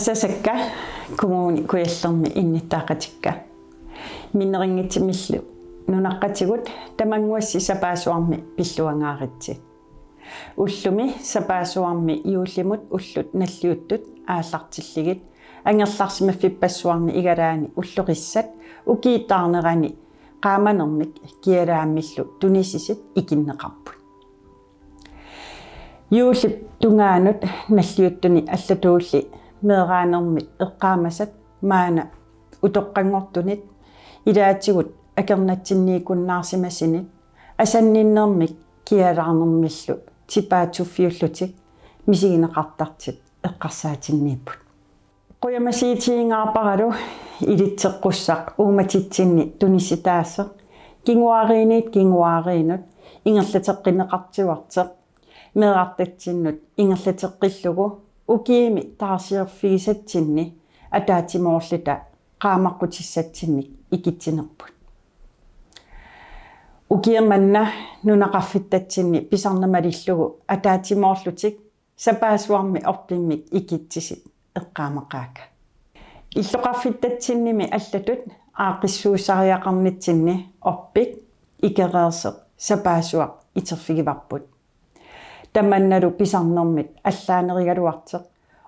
Asasakka kommuni kuyallermi innittaaqatikka minneringitsimillu nunaqqatigut tamanguassi sapaasuarmi pilluangaaritsi ullumi sapaasuarmi iullimut ullut nalliuttut aallartilligit angerlarsimaffippassuarni igalaani ulluqissat ukiittaarnerani qaamanermik kialaamillu tunisisit ikinneqarput yuullip tungaanut nalliuttuni allatuulli meeraanermit eqqaamasat maana utoqqangortunit ilaatigut akernatsinniikunnaarsimasinit asanninnermik kialaarnermillu tipaatuffiullutik misigineqartartit eqqarsaatinniipput quyamasiitiingaarparalu ilitseqqussaq uumatitsinni tunisitaaseq kinguariinut ingerlateqqineqartiuarteq meerartatsinnut ingerlateqqillugu ukiimi taarsiorfigisatsinni ataatimoorluta qaamaqqutissatsinnik ikitsinerput ukiermanna nunaqarfittatsinni pisarnamalillugu ataatimoorlutik sapaasuarmi orpimmik ikitsisit eqqaamaqaaka illoqarfittatsinnimi allatut aaqissuussariaqarnitsinni orpik ikereerseq sapaasuaq iterfigivarput tamannalu pisarnermit allaanerigaluarteq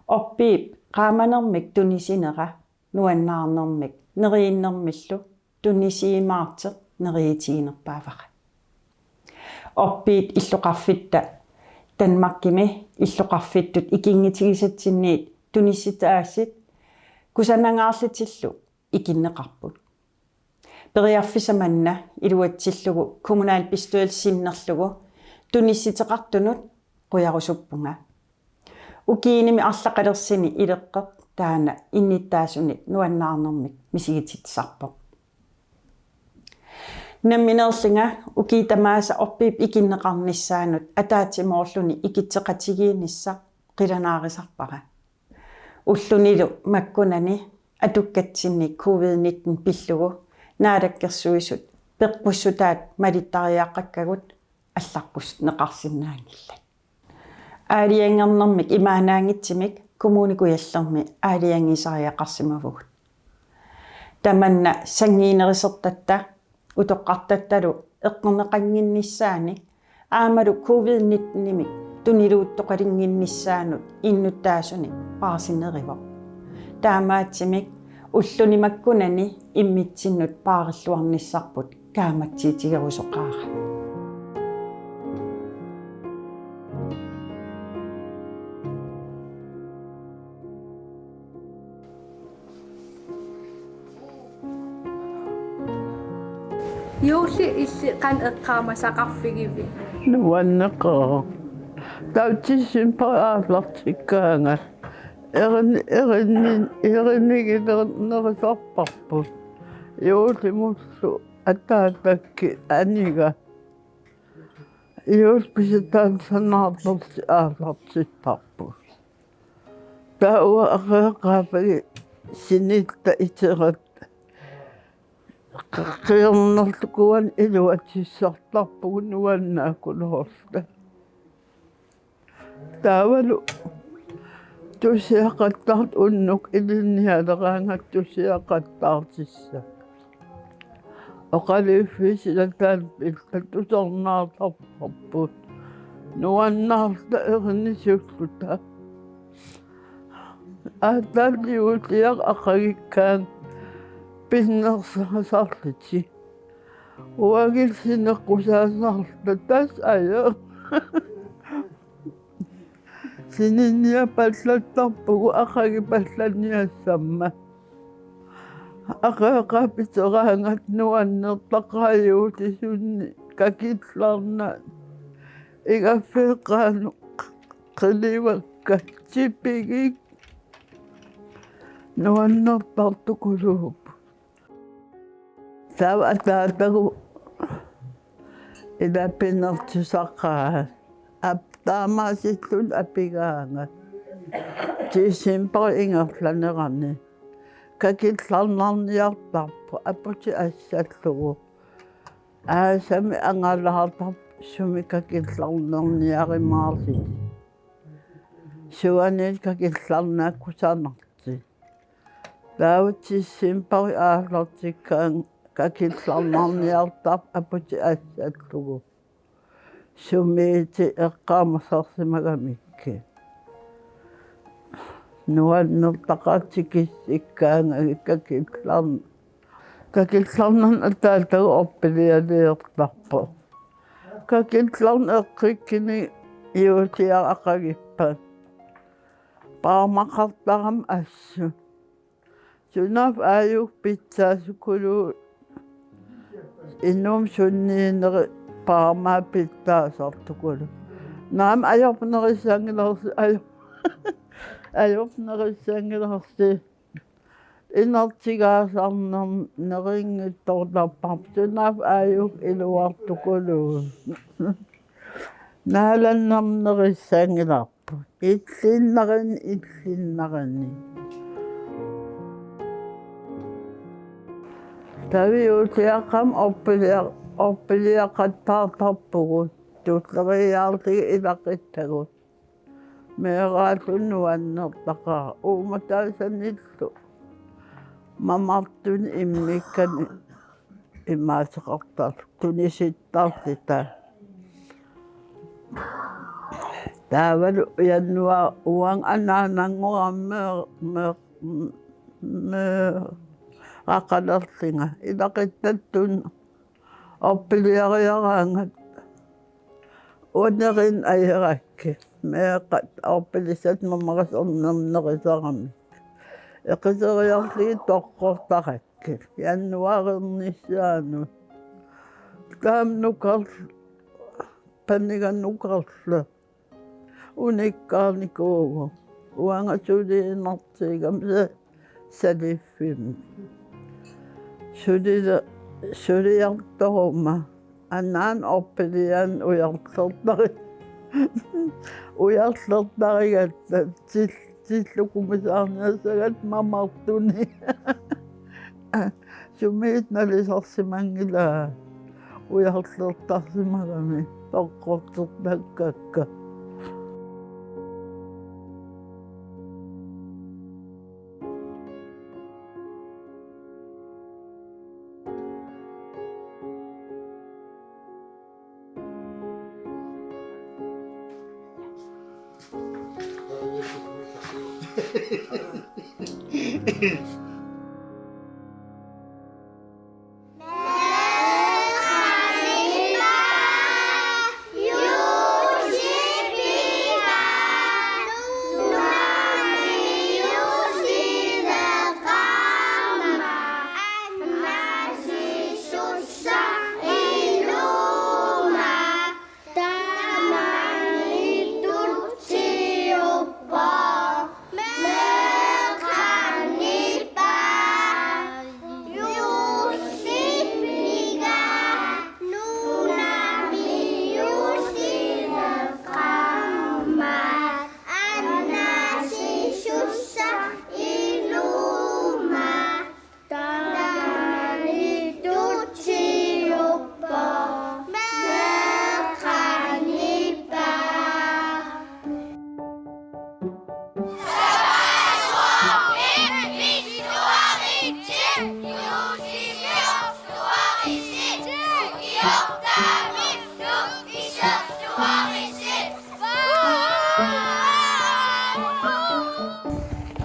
orpiip qaamanermik tunisinera nuannaarnermik neriinnermillu tunisiimaarteq neriitiginerpaavaqa orpiit illoqarfitta tanmakkimi illoqarfittut ikingitigisatsinniit tunisitaasit kusanangaarlutillu ikinneqarput periarfisamanna iluatsillugu kommunaalpistualsinnerlugu tunissiteqartunut qujarusuppunga ukiinimi арлақалерсини илеққеq таана инниттаасуни нуаннаарнэрмик мисигититсарпоq намминерлинга укиитамааса орпип икиннеқарниссаанут атаатимоорлуни икитсеқатигиинисса қиланаарисарпара уллунилу маккунани атуккатсинник covid-19 пиллугу наалаккерсуисут пеқпуссутаат малиттариааққаккагут алларпус неқарсинаангилла аалиангернэрмик имаанаангитсимик коммуникуяллерми аалиангисариақарсимавгут таманна сангиинерисертатта утоққартатталу эққернеқангиннissaани аамалу covid-19 нимик тунилууттоқалингиннissaанут иннуттаасуни паарсинериво таамаатсимик уллунимаккунани иммитсиннут паариллуарниссарпут кааматсиитигерусоқаара юулли илли qan eqqaama saqarfigivi nuanneqaa tautissим paalartikkaanga erinnigilernerisarparput юулимуллу атаатакки анига юулписатаан санаарлерси аалартиппарпут тауа ареэқаапаги синитта итерат qeernnerlukuan iluatissartarpugu nuannaakkulorsta taavalu tusiaqattart unnuk ilinnialeraangat tusiaqattaartissa oqaliuffiisilataan illatusornaartarparput nuannaarta ernisuulluta aataalliutiaq aqagikkaan pinnersarliti uagilsineqqusaasarluta tas ayo sininnia pallattarpugu aqagipallaniassamma aqeeqaapiteraangat nuannertaqaayuutisunni kakillarna igaffeeqaanu qiliwakka tipigik nuannertartukuluup Tava taatagu ila pinnertusaqaa aptaamaasillun apigaanga tiisimpari ingerlanerani kakillarnarniartarpu aputi assallugu aasami angalaartarp sumi kakillarnerniarimaarlit suanit kakillarnaakkusarnarti tautissimpari aallartikkaang kakillarnarniartarp aputi assallugu sumiiti eqqaamasarsimagamikke nuannertaqaatikisikkaanga kakillarnan ataatagu orpilialiertarpo kakillarn eqqikkini iutiaqaqagippa paamaqartaram assu sunaf ayuk pitsaasukulu innum sunniineri paamaa pittaasartukulu naam ajornerissangilersi ajornerissangilersi inartigaasarner neringittortarparp sunaf ayuk iluartukulu naalannarnerissangilarpu illinnarini taviutiaqqam orpiliaqattaartarpugu tuulleriaartigi ilaqittagut meeraalunnuannertaqaa uumataasannillu mamartun immikkani imaaseqartar tunisittaarlita taavalu uyannuaa uang anaananguramme aqalerlinga ilaqittattun orpiliariaraangat unerin ayerakki meeqat orpilisat mamaqasornernerisarami eqiseriarligi toqqortarakki yannuareernissaanu taamnukar панниганнукарла униккаарникуугу уангасулиинартигамса салиффим сулиарторума аннаан орпилиан уярлертари уярлертаригатта тиллукумисаарниасагат мамартуни сумиит налисарсимангила уярлертарсимагами тоққортертаккакка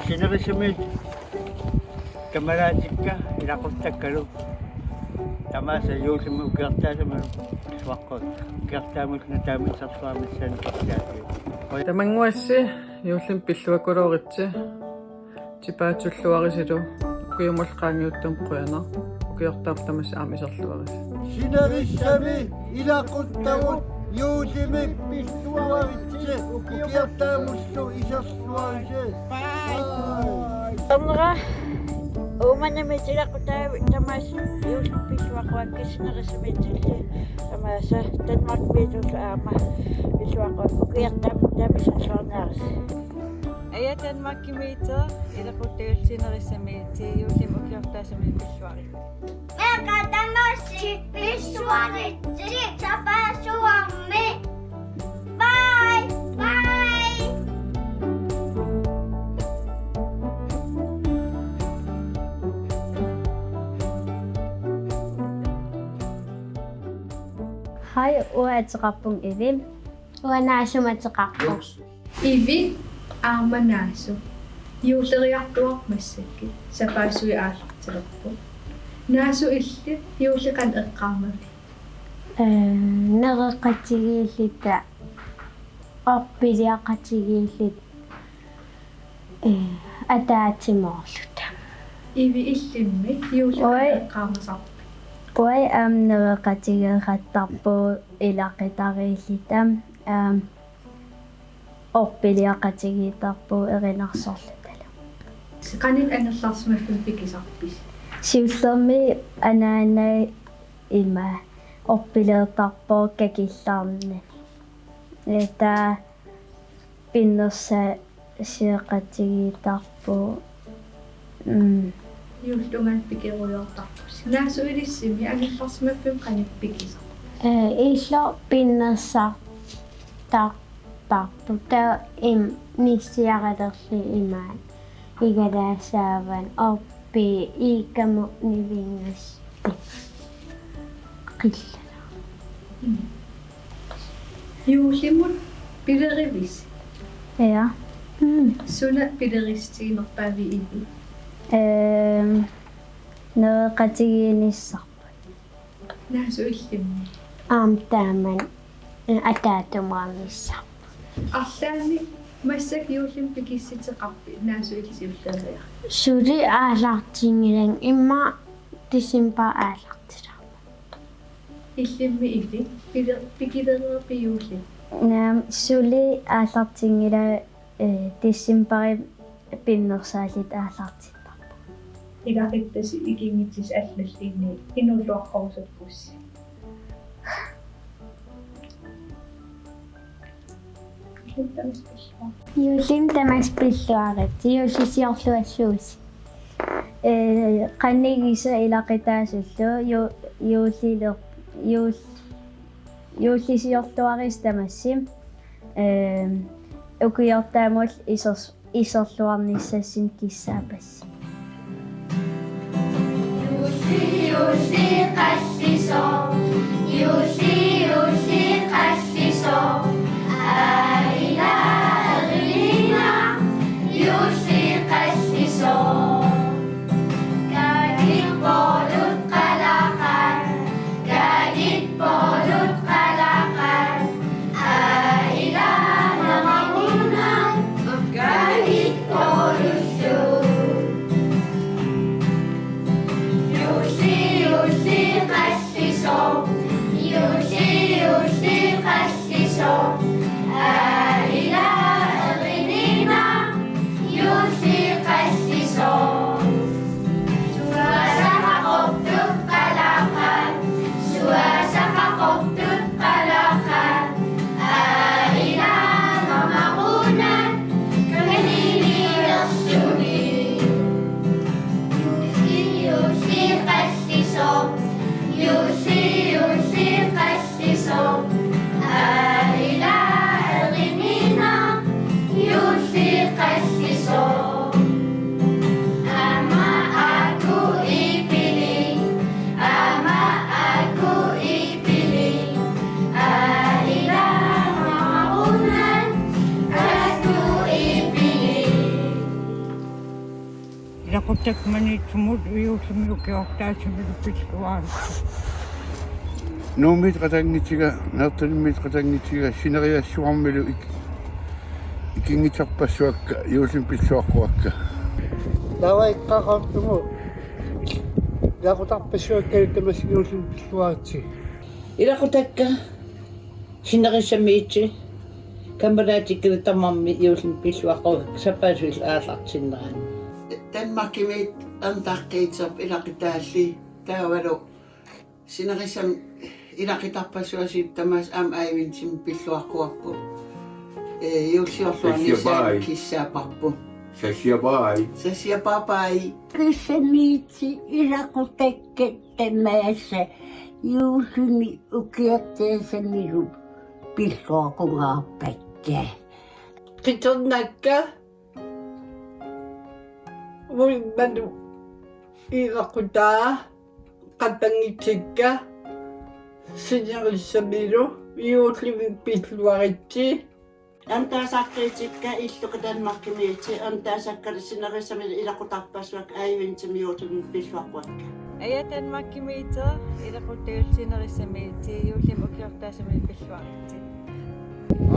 Sinarisumit kameratikka ilaquttakkalu tamasa yuusimu ukiartaasama suaqqut ukiartaamus nataamisarsuamissan kittaati тамангуасси юуллим пиллуакулуоритси типаатсуллуарисилу укиумулqaangiuттам quяна укиортаап тамас аамисарлуарис Sinarisami ilaquttamut yuusimik pilluaritsi ukiartaamussu isarsuarise Tamra umanamitilaqutaa tamas yuuspisuaqquakkisnerisumitsille tamasa Danmark biitulla aama isuaqquak ukiartaamisarsuarnaaris Aya Danmark-kimiita ilaquttiulsinerisamiiti yuullim ukiortaasami pilluari. Meqatamassi pissuaritsi tapasuammi. Bye! Bye! Hej, uataqarpung ivim. Uanaasumataqarpung. Ivi aamanaasu yuulleriartuaq massakki sapaasui aallartilerpu naasu illi yuulliqan eqqaarmami Nereqatigiillita orpiliaqatigiillit ataatimoorluta. ivi illimmi yuulliqan eqqaarmasarpu Oi nereqatigeerattarpu ilaqitariillitam orpiliaqatigiitarpu erinarsorlutala. qanit anerlarsmaffun pikisarpis Siullermi anaanai ima orpileertarpu kakillarnani. Eta pinnersa siaqatigiitarpu yuullungan pikiruyortarpus naasu ilissimi anerlarsmaffun qanit pikisar Illo pinnersartarparpu ta nissiaqalerli imaan igalaassaavan orpi iikamu nivingaspi qillala. yuullimut pilerivis Ja. suna pileristiinerpaavi ivi Nereqatigiinissarpu naasu illimmi taaman ataatumraamissarpu. арлаани массак юуллим пикисситеқарпи нааsu илсиуллериа Suli aalartingilang imma tisimpa aalartilarpa. иллимми иви пикилерерпиюулли Сули ааллартингила диссимбари пиннерсаалит ааллартиппа. илариттаси икингитсис аллаллиинни инуллуаққорусаппусси Юлим тамас пиллуарит юллисиорлуаллуус qannigiisa ilaqitaasуллу юуллилер юуллисиорлуарис тамассим укиортаамул исерлуарниссассин киссаапасси Юлли қаллисо юлли қаллисо аилаарилина юлли қаллисо гадит болут қалақан аилаарилина гадит болутту Юлли қаллисо аилаарилина юлли қаллисо суасақартут қалақан аилаанамагунан канилилерсуни юлли қаллисо аилаарилина юлли қаллисо ама аку ипили аилаанамагунан аку ипили Илақутакманитсумут уиусумиукиортаасамилуппиллуари Nuumit qatangitiga nertanimit qatangitiga sineriassuarmilu ikingiterpassuakka yuusim pilluaqquakka Lavaikqaqartumu yaqutarpassuakka tamas yuusim pilluaritsi Ilaqutakka sinerisamiitsi kameraatikkala tamarmi yuusim pilluaqquvak sapaasul aallartinnerani Danmarkimit antarqiitsap ilaqitaalli taavalu sinerisam ilaqitarpassuasip tamas am aivinsim pilluaqquappu yuusiorluarnisaan kissaaparpu Sasiapapai Qissamiitsi ilaqutakka tamaassa yuusumi ukiartaasamilu pilluaqungaarpakka Qiternakka Muimmanu ilaqutaa qatangitsikka sinerisamilu yuullimi pilluaritsi Antaasaqqiitikka illuqa Danmarkimiitsi antaasakkali sinerisamilu ilaqutarpassuak aivintsimiuutumi pilluaqquakka Aya Danmarkimiita ilaquttaulsinerisamiiti yuullim ukiortaasamil pilluaritti.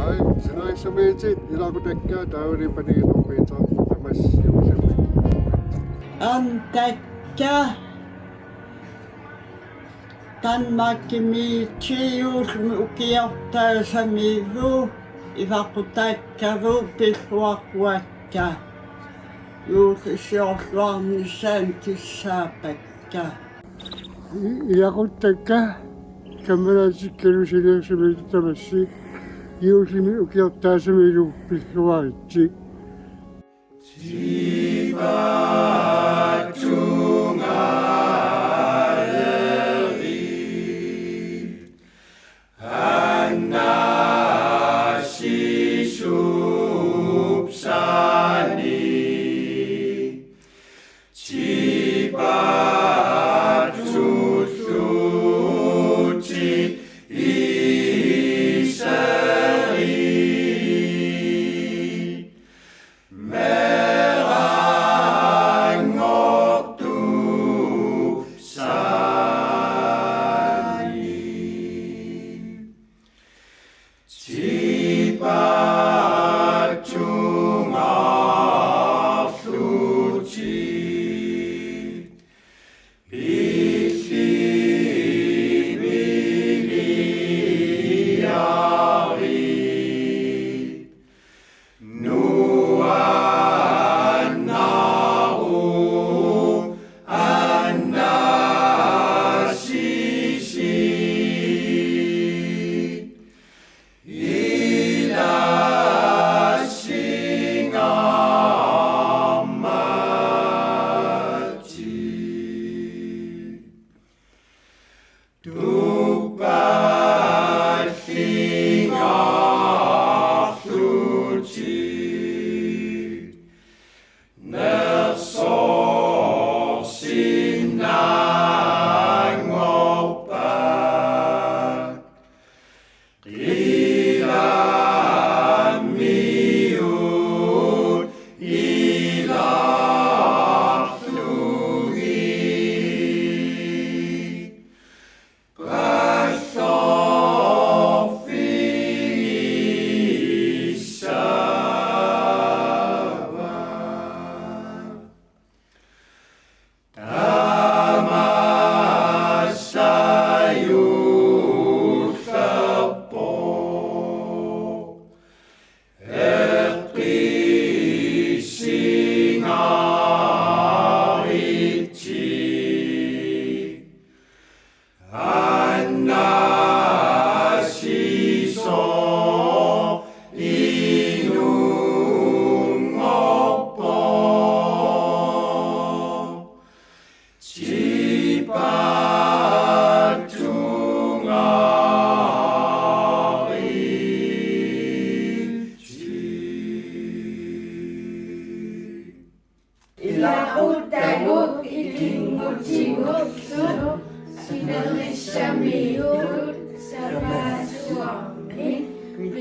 Ai sinerisammiitsit ilaqutakka taavali panigitorpiita tamas yuusimmi Antakka Danmarkimiitsi yuullimi ukiortaasamilu Ivaqutakkavu pilluaqquakka yuullisiorluarnisaan kissaapakka Ilaquttakka kameraatikkelu sinerisammiitu tamassi yuullimi ukiortaasamilu pilluaritsi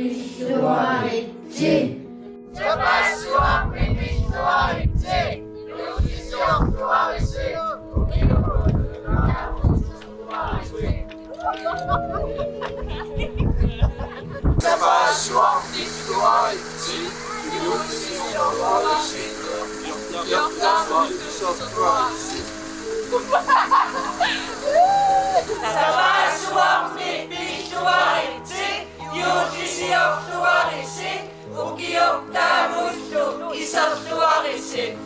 필수하겠지. 제발 수학비 필수하겠지. 유지 시험 좋아하겠지. 제발 수학비 필수하겠지. 유지 시험 좋아하겠지. 역장 시험 좋아하겠지. 제발 수학비 필수하겠지. 유지 시험 좋아하겠지. 우기역 나무수 이성 좋아하겠지.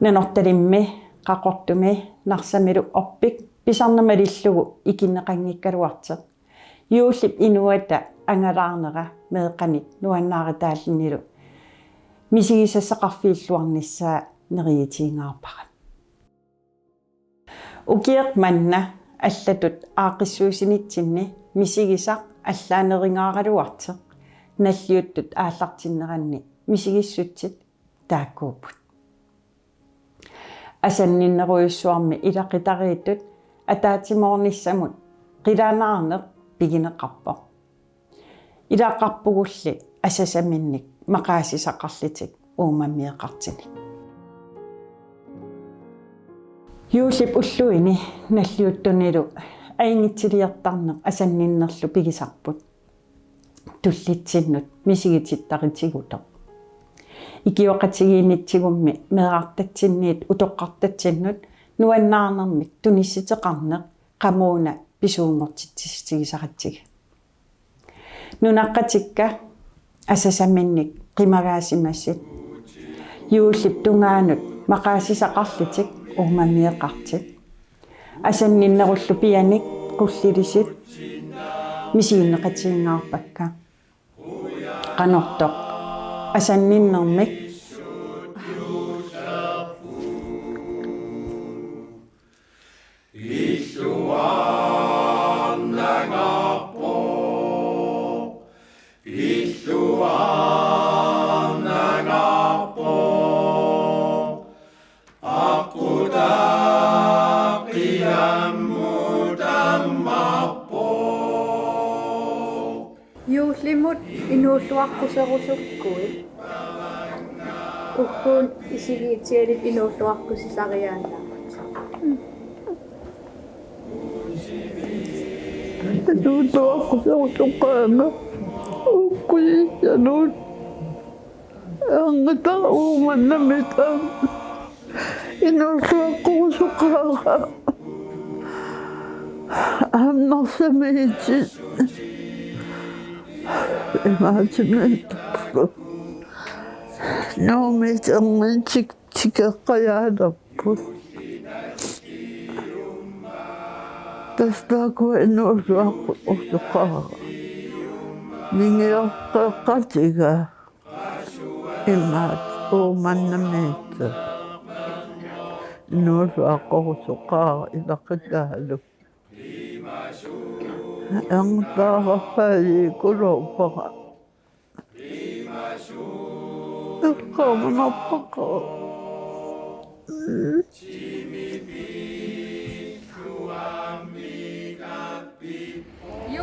Nanortalimmi qaqortumi narsamilu orpik pisarnamalillugu ikinneqanngikkaluarteq yuullip inuata angalaarnera meeqanit nuannaaritaallinnilu misigisasseqarfiilluarnissaa neriitiingaarparat ukiaq manna allatut aaqissuusinitsinni misigisaq allaaneringaaruarteq nalliuttut aallartinneranni misigissutsit taakkuuput асанниннеруйуссуарми илақитарииттут атаатимоорнissamут қилаанаарнеқ пигинеқарпо илаақарпугулли асасаминник мақаасисақарлитик уумаммиеқартиник юулип уллуини наллиуттунилу аингитсилиертарнеқ асанниннерлу пигисарпут туллитсиннут мисигититтаритигутоқ икиоқатигиинитсигумми меэартатсинниит утоққартатсиннут нуаннаарнэрмик тунисситеқарнеқ қамууна писуунгортитсигисаратсиг нунаққатикка асасаминник қимагаасимассит юуллип тунгаанут мақаасисақарлитик уумаммиеқартик асанниннеруллу пианик қуллилисит мисииннеқатиингаарпакка қанортоқ асанниннэрмик Юулимут инууллуарқусерусуккуи ухкуун исигиитсиалит инууллуарқусисариааннаамат инууллуарқусерусуккаанга уккуисянут ангата ууманнамита инууллуарқусуккаага амнарсамиити имаатимит номит ангинчик тикеққаяалерпут тастаакуа инууллуарпут орсуққаага нингиорқеққатига имаат ууманнамиитта инууллуаққорсуққаага илаққитаалу ангтаарпаи кулооппара Kamu apa kau?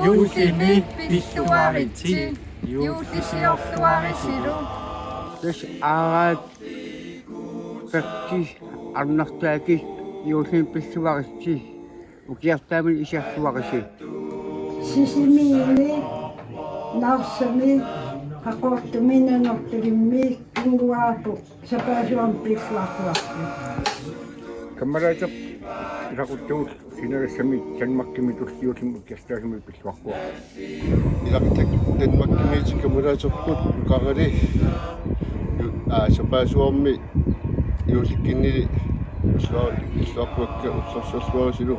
유심히 비추하겠지. 유시시옥수하겠지로. 그래서 아가 백지 안낙자기 유심 비추하겠지. 우기였다면 이시옥수하겠지. Sisimili, narsami, hakortumina noktulimmi, kinguapu, sapasuan piswakuapu. Kamaraja ilakutus sinaressami janmakkimitus yuusim ukiastaasimi pissuaqqua. Ilaqtak tanmakkimiiti kamerasorput uqarali sapasuarmi yuusikkinnili issuaqquakka ussarsorsuarisilu.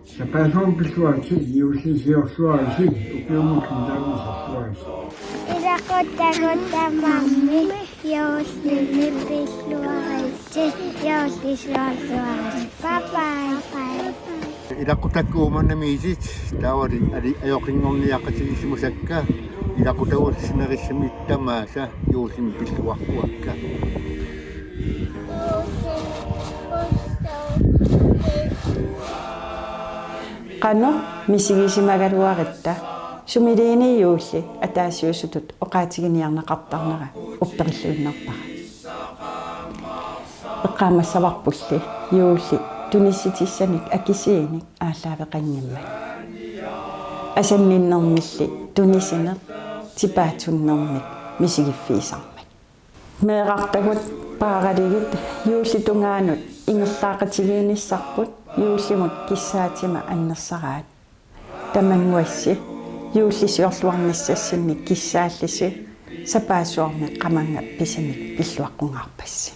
Sapasuan pissuarisi yuusisiorsuarisi ukiumukkintaamisarsuarisi. Ilakotakotamammi Yousimi pissuarisi Yousisiorsuarisi. Bye. Ilaqutakku umannamiisit taawari ayoqinngorniaqatigissimusakka ilaqutavulsinnerissamiittamaasa yuusim pissuarquakka. Qano misigisimagaluaritta sumiliini yuulli ataasiusutut oqaatiginiarnaqartarnera upperilluinnerpara. Eqqaamassavarpulli yuulli tunissitissaniq akisiinik ааллаавеқангимма. Асанниннэрмилли тунисинеқ типаатуннэрмик мисигиффиисармик. Меэқартагут паагалигит юулли тунгаанут ингерлаақатигииниссарпут юуллимут киссаатима аннерсараат. Тамангуасси юуллисиорлуарниссассинник киссааллиси сапаасуарми qamanga писаник пиллуаққунгаарпасси.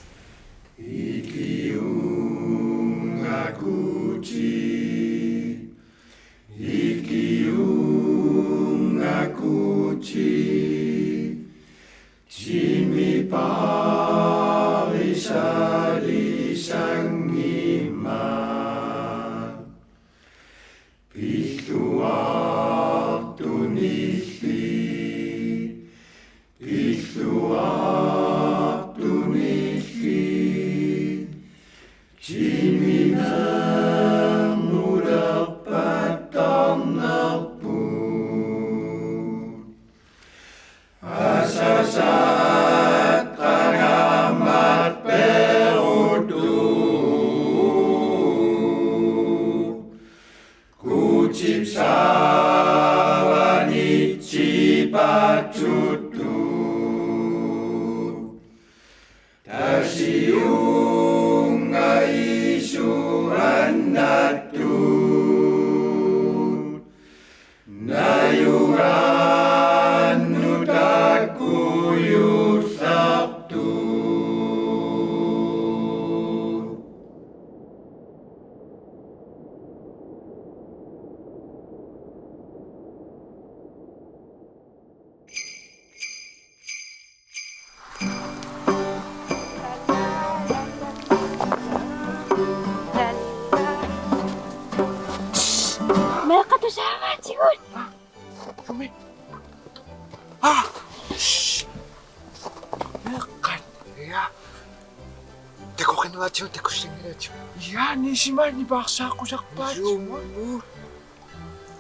Ja, niisimaani paarsaaqqusaqqaat.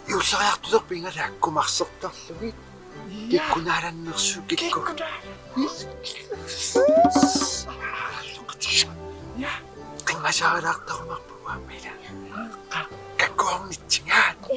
Юусариартулерпинга тааккумарсертарлугит. Киккунаараннерсу кикку. Ja. Qingasaarilаарtarumарпуа мила. Каккуарнитсингаат. Ja.